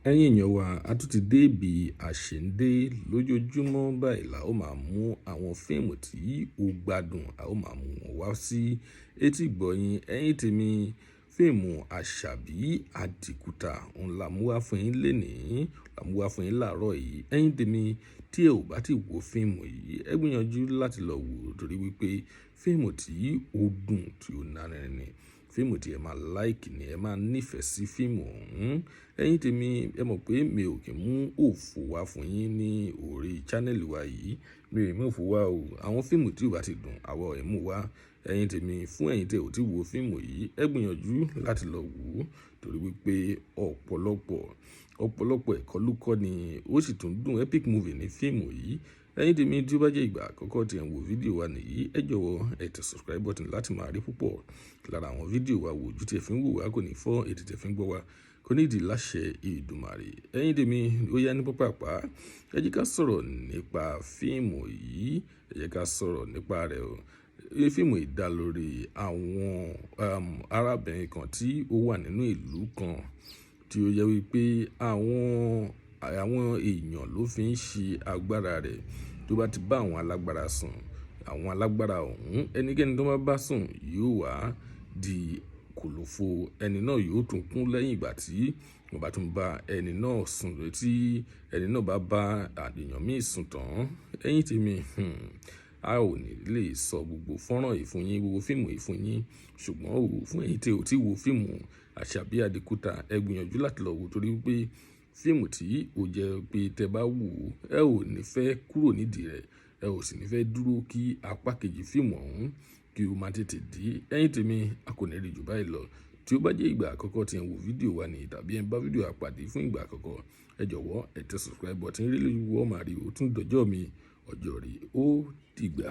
Ẹ̀yin èèyàn wa, a tún ti dé ibi àṣẹ̀ǹdé lójoojúmọ́ báyìí la ó máa mú àwọn fíìmù tí ó gbádùn, a ó máa mú wọn wá sí etí ìgbọ̀yìn. Ẹ̀yin tèmi, fíìmù Àṣàbí Àdìkúta òun la mú wá fún yín lénìí, la mú wá fún yín láàárọ̀ yìí. Ẹ̀yin tèmi, tí ẹ ò bá ti wo fíìmù yìí, ẹ gbìyànjú láti lọ wò ó torí wípé fíìmù tí ó dùn, tí ó lárinrin ni. Fíìmù tí ẹ máa like ni, ẹ máa nífẹ̀ẹ́ sí fíìmù ọ̀hún. Ẹ̀yin tèmi, ẹ mọ̀ pé mi ò kí ń mú òfò wá fún yín ní orí channel wa yìí. Mi ò mú òfò wá o. Àwọn fíìmù tí ò bá ti dùn, àwa ò mú wá. Ẹ̀yin tèmi, fún ẹ̀yin tí ẹ ò tí wo fíìmù yìí, ẹ gbìyànjú láti lọ wò ó torí wípé ọ̀pọ̀lọpọ̀ ẹ̀kọ́ ló kọ́ ni ó sì tún dùn. Epic movie ní fíìmù yìí. Ẹ̀yin tèmi, tí ó bá jẹ́ ìgbà àkọ́kọ́ tí ẹ ń wo fídíò wa nìyí, ẹ jọ̀wọ́ ẹ tẹ subscribe button láti máa rí púpọ̀ lára àwọn fídíò wa wò. Ojú tí ẹ fi ń wò wá kò ní fọ́, ètè tí ẹ fi ń gbọ́ wa kò ní di láṣẹ Èdùmàrè. Ẹ̀yin tèmi, ó yá ní pápápá. Ẹ jẹ́ ká sọ̀rọ̀ nípa fíìmù yìí. Ẹ jẹ́ ká sọ̀rọ̀ nípa rẹ̀ o. Fíìmù yìí dá lórí àwọn arábìnrin kan tí ó wà nínú ìlú kan tí ó yẹ wípé àwọn èèyàn ló fi ń ṣe agbára rẹ̀. Tó bá ti bá àwọn alágbára sùn, àwọn alágbára ọ̀hún, ẹnikẹ́ni tó bá bá sùn yóò wá di kòlòfo. Ẹni náà yóò tún kún lẹ́yìn ìgbà tí wọ́n bá tún bá ẹni náà sùn, tí ẹni náà bá bá èèyàn míì sùn tán. Ẹ̀yin tèmi, a ò ní lè sọ gbogbo fọ́nrán yìí fún yín, gbogbo fíìmù yìí fún yín, ṣùgbọ́n o fún ẹ̀yin tí ò tí wo fíìmù Àṣàbí Àdìkúta, ẹ gbìyànjú láti lọ wò torí wípé fíìmù tí ó jẹ́ pé tẹ bá wò ẹ ò ní fẹ́ kúrò nídìí rẹ̀, ẹ ò sì ní fẹ́ dúró kí apá kejì fíìmù ọ̀hún kí ó máa tètè dé. Ẹ̀yin tèmi, a kò ní rí jù báyìí lọ. Tí ó bá jẹ́ ìgbà àkọ́kọ́ tí ẹ ń wo fídíò wa ní tàbí ẹ ń bá fídíò àpàdé fún ìgbà àkọ́kọ́, ẹ jọ̀wọ́ ẹ tẹ subscribe button rí lórí wọ́n máa rí o tún dọjọ́ mi ọjọ́ rí ó dìgbà.